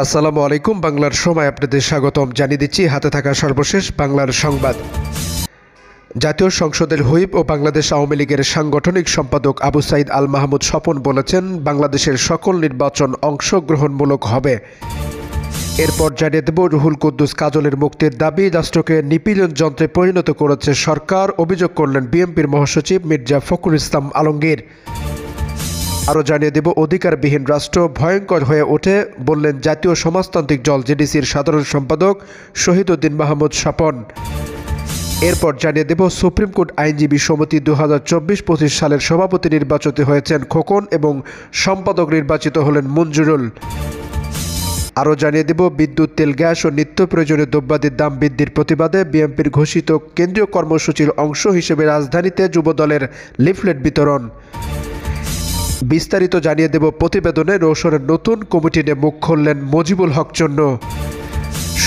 আসসালামু আলাইকুম। বাংলার সময় আপনাদের স্বাগতম। জানিয়ে দিচ্ছি হাতে থাকা সর্বশেষ বাংলার সংবাদ। জাতীয় সংসদের হুইপ ও বাংলাদেশ আওয়ামী লীগের সাংগঠনিক সম্পাদক আবু সাইদ আল মাহমুদ স্বপন বলেছেন, বাংলাদেশের সকল নির্বাচন অংশগ্রহণমূলক হবে। এরপর জানিয়ে দেব, রুহুল কুদ্দুস কাজলের মুক্তির দাবি রাষ্ট্রকে নিপীড়ন যন্ত্রে পরিণত করেছে সরকার, অভিযোগ করলেন বিএনপির মহাসচিব মির্জা ফখরুল ইসলাম আলমগীর। আরও জানিয়ে দেব, অধিকারবিহীন রাষ্ট্র ভয়ঙ্কর হয়ে ওঠে বললেন জাতীয় সমাজতান্ত্রিক দল জেডিসির সাধারণ সম্পাদক শহীদউদ্দীন মাহমুদ স্বপন। এরপর জানিয়ে দেব, সুপ্রিম কোর্ট আইনজীবী সমিতি 2024-25 সালের সভাপতি নির্বাচিত হয়েছেন খোকন এবং সম্পাদক নির্বাচিত হলেন মঞ্জুরুল। আরও জানিয়ে দেব, বিদ্যুৎ, তেল, গ্যাস ও নিত্য প্রয়োজনীয় দ্রব্যাদির দাম বৃদ্ধির প্রতিবাদে বিএনপির ঘোষিত কেন্দ্রীয় কর্মসূচির অংশ হিসেবে রাজধানীতে যুবদলের লিফলেট বিতরণ। বিস্তারিত জানিয়ে দেব প্রতিবেদনে। রোশনের নতুন কমিটি নিয়ে মুখ খুললেন মুজিবুল হক চন্ন।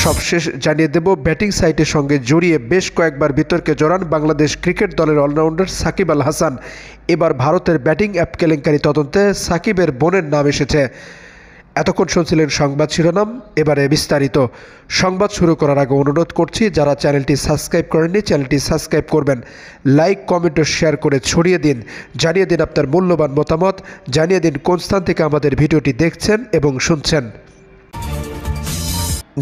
সবশেষ জানিয়ে দেব, ব্যাটিং সাইটের সঙ্গে জড়িয়ে বেশ কয়েকবার বিতর্কে জড়ান বাংলাদেশ ক্রিকেট দলের অলরাউন্ডার সাকিব আল হাসান। এবার ভারতের ব্যাটিং অ্যাপ কেলেঙ্কারি তদন্তে সাকিবের বোনের নাম এসেছে। এতক্ষণ শুনছিলেন সংবাদ শিরোনাম, এবারে বিস্তারিত। সংবাদ শুরু করার আগে অনুরোধ করছি, যারা চ্যানেলটি সাবস্ক্রাইব করেননি চ্যানেলটি সাবস্ক্রাইব করবেন। লাইক, কমেন্ট ও শেয়ার করে ছড়িয়ে দিন। জানিয়ে দিন আপনার মূল্যবান মতামত। জানিয়ে দিন কোন স্থান থেকে আমাদের ভিডিওটি দেখছেন এবং শুনছেন।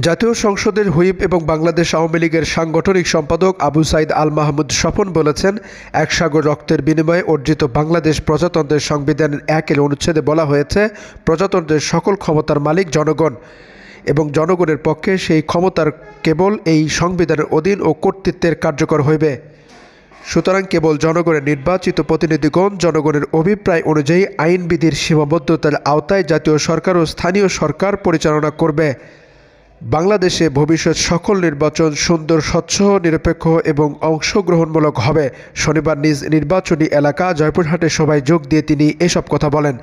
জাতীয় সংসদের হুইপ এবং বাংলাদেশ আওয়ামী লীগের সাংগঠনিক সম্পাদক আবু সাইদ আল মাহমুদ স্বপন বলেছেন, এক সাগর রক্তের বিনিময়ে অর্জিত বাংলাদেশ প্রজাতন্ত্রের সংবিধানের 1 অনুচ্ছেদে বলা হয়েছে, প্রজাতন্ত্রের সকল ক্ষমতার মালিক জনগণ এবং জনগণের পক্ষে সেই ক্ষমতার কেবল এই সংবিধানের অধীন ও কর্তৃত্বের কার্যকর হইবে। সুতরাং কেবল জনগণের নির্বাচিত প্রতিনিধিগণ জনগণের অভিপ্রায় অনুযায়ী আইনবিধির সীমাবদ্ধতার আওতায় জাতীয় সরকার ও স্থানীয় সরকার পরিচালনা করবে। বাংলাদেশে ভবিষ্যৎ সকল নির্বাচন সুন্দর, স্বচ্ছ, নিরপেক্ষ এবং অংশগ্রহণমূলক হবে। শনিবার নিজ নির্বাচনী এলাকা জয়পুরহাটে সভায় যোগ দিয়ে তিনি এসব কথা বলেন।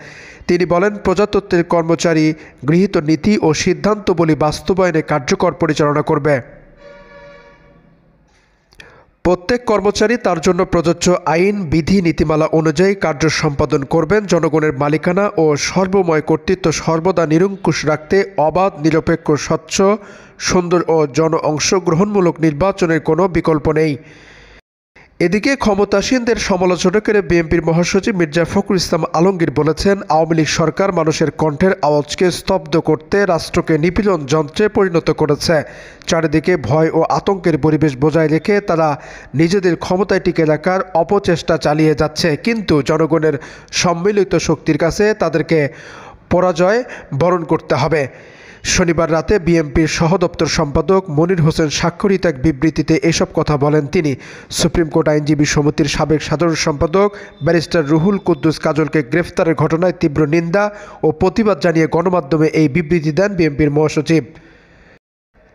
তিনি বলেন, প্রজাতন্ত্রের কর্মচারী গৃহীত নীতি ও সিদ্ধান্তবলী বাস্তবায়নে কার্যকর পরিচালনা করবে। প্রত্যেক কর্মচারী তার জন্য প্রযোজ্য আইন, বিধি, নীতিমালা অনুযায়ী কার্য সম্পাদন করবেন। জনগণের মালিকানা ও সর্বময় কর্তৃত্ব সর্বদা নিরঙ্কুশ রাখতে অবাধ, নিরপেক্ষ, স্বচ্ছ, সুন্দর ও অংশগ্রহণমূলক নির্বাচনের কোনো বিকল্প নেই। এদিকে ক্ষমতাসীনদের সমালোচনা করে বিএনপির মহাসচিব মির্জা ফখরুল ইসলাম আলমগীর বলেছেন, আওয়ামী লীগ সরকার মানুষের কণ্ঠের আওয়াজকে স্তব্ধ করতে রাষ্ট্রকে নিপীড়ন যন্ত্রে পরিণত করেছে। চারিদিকে ভয় ও আতঙ্কের পরিবেশ বজায় রেখে তারা নিজেদের ক্ষমতায় টিকে রাখার অপচেষ্টা চালিয়ে যাচ্ছে, কিন্তু জনগণের সম্মিলিত শক্তির কাছে তাদেরকে পরাজয় বরণ করতে হবে। শনিবার রাতে বিএনপির সহদপ্তর সম্পাদক মনির হোসেন স্বাক্ষরিত এক বিবৃতিতে এসব কথা বলেন তিনি। সুপ্রিম কোর্ট আইনজীবী সমিতির সাবেক সাধারণ সম্পাদক ব্যারিস্টার রুহুল কুদ্দুস কাজলকে গ্রেফতারের ঘটনায় তীব্র নিন্দা ও প্রতিবাদ জানিয়ে গণমাধ্যমে এই বিবৃতি দেন বিএনপির মহাসচিব।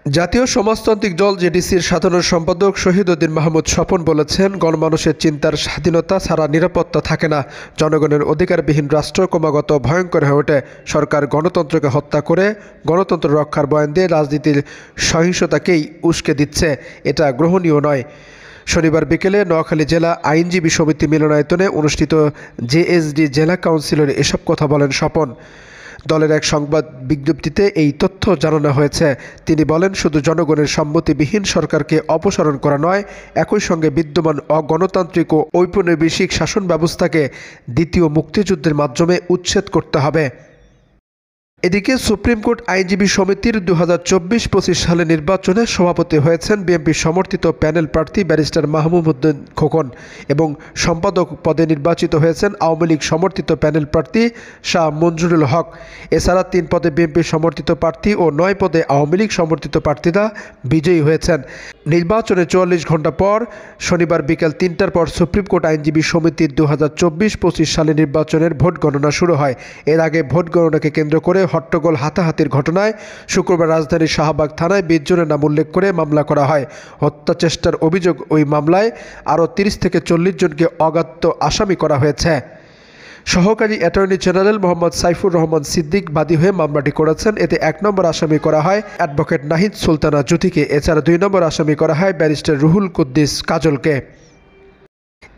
জাতীয় সমাজতান্ত্রিক দল জেডিসির সাধারণ সম্পাদক শহীদউদ্দীন মাহমুদ স্বপন বলেছেন, গণমানুষের চিন্তার স্বাধীনতা ছাড়া নিরাপত্তা থাকে না। জনগণের অধিকারবিহীন রাষ্ট্র ক্রমাগত ভয়ঙ্কর হয়ে ওঠে। সরকার গণতন্ত্রকে হত্যা করে গণতন্ত্র রক্ষার বয়ান দিয়ে রাজনীতির সহিংসতাকেই উস্কে দিচ্ছে। এটা গ্রহণীয় নয়। শনিবার বিকেলে নোয়াখালী জেলা আইনজীবী সমিতি মিলনায়তনে অনুষ্ঠিত জেএসডি জেলা কাউন্সিলের এসব কথা বলেন স্বপন। দলের এক সংবাদ বিজ্ঞপ্তিতে এই তথ্য জানানো হয়েছে। তিনি বলেন, শুধু জনগণের সম্মতিবিহীন সরকারকে অপসারণ করা নয়, একই সঙ্গে বিদ্যমান অগণতান্ত্রিক ও ঔপনিবেশিক শাসন ব্যবস্থাকে দ্বিতীয় মুক্তিযুদ্ধের মাধ্যমে উচ্ছেদ করতে হবে। এদিকে সুপ্রিম কোর্ট আইনজীবী সমিতির 2024-25 সালে নির্বাচনে সভাপতি হয়েছেন বিএনপি সমর্থিত প্যানেল প্রার্থী ব্যারিস্টার মাহমুদ উদ্দিন খোকন এবং সম্পাদক পদে নির্বাচিত হয়েছেন আওয়ামী লীগ সমর্থিত প্যানেল প্রার্থী শাহ মঞ্জুরুল হক। এছাড়া 3 পদে বিএনপি সমর্থিত প্রার্থী ও 9 পদে আওয়ামী লীগ সমর্থিত প্রার্থীরা বিজয়ী হয়েছেন। নির্বাচনে 44 ঘণ্টা পর শনিবার বিকেল 3টার পর সুপ্রিম কোর্ট আইনজীবী সমিতির 2024-25 সালে নির্বাচনের ভোট গণনা শুরু হয়। এর আগে ভোট গণনাকে কেন্দ্র করে হট্টগোল হাতাহাতির ঘটনায় শুক্রবার রাজধানীর শাহবাগ থানায় 20 জনের নাম উল্লেখ করে মামলা করা হয়। হত্যা চেষ্টার অভিযোগ ওই মামলায় আরও 30 থেকে 40 জনকে অজ্ঞাত আসামি করা হয়েছে। সহকারী অ্যাটর্নি জেনারেল মোহাম্মদ সাইফুর রহমান সিদ্দিক বাদী হয়ে মামলাটি করেছেন। এতে 1 নম্বর আসামি করা হয় অ্যাডভোকেট নাহিদ সুলতানা জ্যোতিকে। এছাড়া 2 নম্বর আসামি করা হয় ব্যারিস্টার রুহুল কুদ্দুস কাজলকে।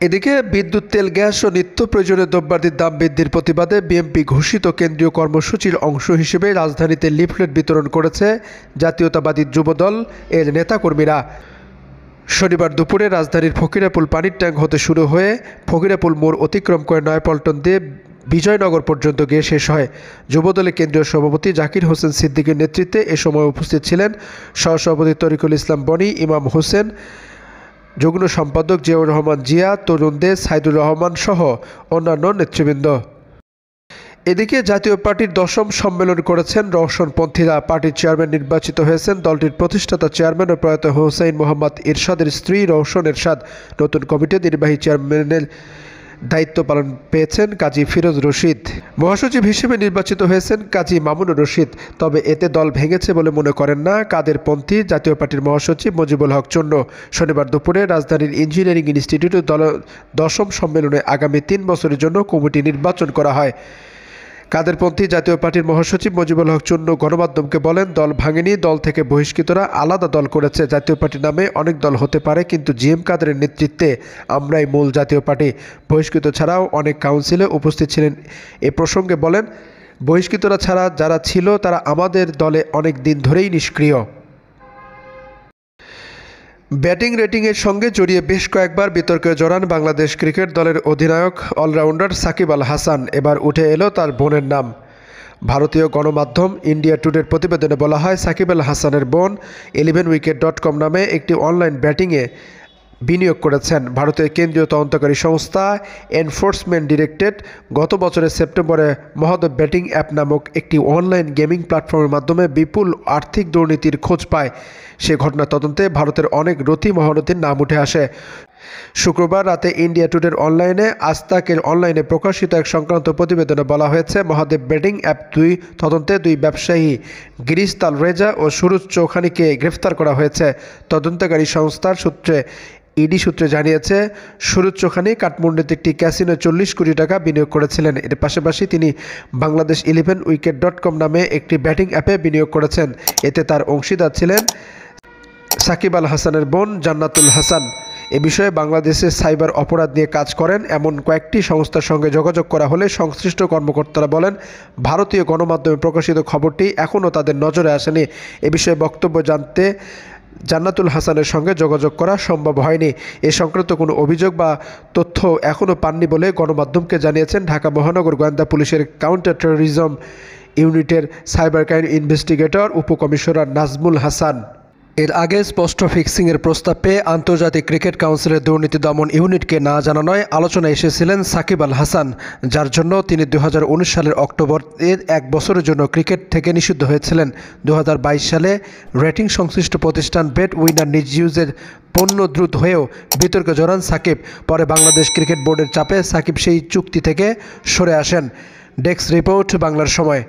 এদিকে বিদ্যুৎ, তেল, গ্যাস ও নিত্য প্রয়োজনীয় দ্রব্যাদির দাম বৃদ্ধির প্রতিবাদে বিএনপি ঘোষিত কেন্দ্রীয় কর্মসূচির অংশ হিসেবে রাজধানীতে লিফলেট বিতরণ করেছে জাতীয়তাবাদী যুবদল এর নেতাকর্মীরা। শনিবার দুপুরে রাজধানীর ফকিরাপুল পানির ট্যাঙ্ক হতে শুরু হয়ে ফকিরাপুল মোড় অতিক্রম করে নয়াপল্টন দিয়ে বিজয়নগর পর্যন্ত গিয়ে শেষ হয়। যুবদলের কেন্দ্রীয় সভাপতি জাকির হোসেন সিদ্দিকীর নেতৃত্বে এ সময় উপস্থিত ছিলেন সহসভাপতি তরিকুল ইসলাম বনি, ইমাম হোসেন, যুগ্ম সম্পাদক জিয়াউর রহমান জিয়া, তরুণ দে, সাইদুর রহমান সহ অন্যান্য নেতৃবৃন্দ। এদিকে জাতীয় পার্টির 10ম সম্মেলন করেছেন রওশনপন্থীরা। পার্টির চেয়ারম্যান নির্বাচিত হয়েছেন দলটির প্রতিষ্ঠাতা চেয়ারম্যান ও প্রয়াত হোসেইন মোহাম্মদ এরশাদের স্ত্রী রওশন এরশাদ। নতুন কমিটির নির্বাহী চেয়ারম্যানের দায়িত্ব পালন পেয়েছেন কাজী ফিরোজ রশিদ। মহাসচিব হিসেবে নির্বাচিত হয়েছেন কাজী মামুনুর রশিদ। তবে এতে দল ভেঙেছে বলে মনে করেন না কাদেরপন্থী জাতীয় পার্টির মহাসচিব মুজিবুল হক চন্ন। শনিবার দুপুরে রাজধানীর ইঞ্জিনিয়ারিং ইনস্টিটিউটে দল 10ম সম্মেলনে আগামী 3 বছরের জন্য কমিটি নির্বাচন করা হয়। কাদেরপন্থী জাতীয় পার্টির মহাসচিব মুজিবুল হক চন্ন গণমাধ্যমকে বলেন, দল ভাঙেনি, দল থেকে বহিষ্কৃতরা আলাদা দল করেছে। জাতীয় পার্টির নামে অনেক দল হতে পারে, কিন্তু জিএম কাদেরের নেতৃত্বে আমরাই মূল জাতীয় পার্টি। বহিষ্কৃত ছাড়াও অনেক কাউন্সিলে উপস্থিত ছিলেন। এ প্রসঙ্গে বলেন, বহিষ্কৃতরা ছাড়া যারা ছিল তারা আমাদের দলে অনেক দিন ধরেই নিষ্ক্রিয়। ব্যাটিং রেটিংয়ের সঙ্গে জড়িয়ে বেশ কয়েকবার বিতর্কে জড়ান বাংলাদেশ ক্রিকেট দলের অধিনায়ক অলরাউন্ডার সাকিব আল হাসান। এবার উঠে এলো তার বোনের নাম। ভারতীয় গণমাধ্যম ইন্ডিয়া টুডের প্রতিবেদনে বলা হয়, সাকিব আল হাসানের বোন 11wicket.com নামে একটি অনলাইন ব্যাটিংয়ে বিনিয়োগ করেছেন। ভারতের কেন্দ্রীয় তদন্তকারী সংস্থা এনফোর্সমেন্ট ডিরেক্টরেট গত বছরের সেপ্টেম্বরে মহাদেব ব্যাটিং অ্যাপ নামক একটি অনলাইন গেমিং প্ল্যাটফর্মের মাধ্যমে বিপুল আর্থিক দুর্নীতির খোঁজ পায়। সে ঘটনা তদন্তে ভারতের অনেক রথী মহারথীর নাম উঠে আসে। শুক্রবার রাতে ইন্ডিয়া টুডের অনলাইনে আস্তাকের অনলাইনে প্রকাশিত এক সংক্রান্ত প্রতিবেদনে বলা হয়েছে, মহাদেব ব্যাটিং অ্যাপ তদন্তে 2 ব্যবসায়ী গিরিশ তালরেজা ও সুরজ চৌখানিকে গ্রেফতার করা হয়েছে। তদন্তকারী সংস্থার ইডি সূত্রে জানিয়েছে, সুরজ চৌখানি কাঠমান্ডুতে একটি ক্যাসিনো 40 কোটি টাকা বিনিয়োগ করেছিলেন। এর পাশাপাশি তিনি বাংলাদেশ 11wicket.com নামে একটি ব্যাটিং অ্যাপে বিনিয়োগ করেছেন। এতে তার অংশীদার ছিলেন সাকিব আল হাসানের বোন জান্নাতুল হাসান। এ বিষয়ে বাংলাদেশে সাইবার অপরাধ নিয়ে কাজ করেন এমন কয়েকটি সংস্থার সঙ্গে যোগাযোগ করা হলে সংশ্লিষ্ট কর্মকর্তারা বলেন, ভারতীয় গণমাধ্যমে প্রকাশিত খবরটি এখনও তাদের নজরে আসেনি। এ বিষয়ে বক্তব্য জানতে জান্নাতুল হাসানের সঙ্গে যোগাযোগ করা সম্ভব হয়নি। এ সংক্রান্ত কোনো অভিযোগ বা তথ্য এখনও পাননি বলে গণমাধ্যমকে জানিয়েছেন ঢাকা মহানগর গোয়েন্দা পুলিশের কাউন্টার টেরোরিজম ইউনিটের সাইবার ক্রাইম ইনভেস্টিগেটর উপকমিশনার নাজমুল হাসান। এর আগে স্পষ্ট ফিক্সিংয়ের প্রস্তাব পেয়ে আন্তর্জাতিক ক্রিকেট কাউন্সিলের দুর্নীতি দমন ইউনিটকে না জানানোয় আলোচনায় এসেছিলেন সাকিব আল হাসান, যার জন্য তিনি 2019 সালের অক্টোবরের 1 বছরের জন্য ক্রিকেট থেকে নিষিদ্ধ হয়েছিলেন। 2022 সালে রেটিং সংশ্লিষ্ট প্রতিষ্ঠান বেট উইনার নিউজের পণ্য দ্রুত হয়েও বিতর্কে জড়ান সাকিব। পরে বাংলাদেশ ক্রিকেট বোর্ডের চাপে সাকিব সেই চুক্তি থেকে সরে আসেন। ডেস্ক রিপোর্ট, বাংলার সময়।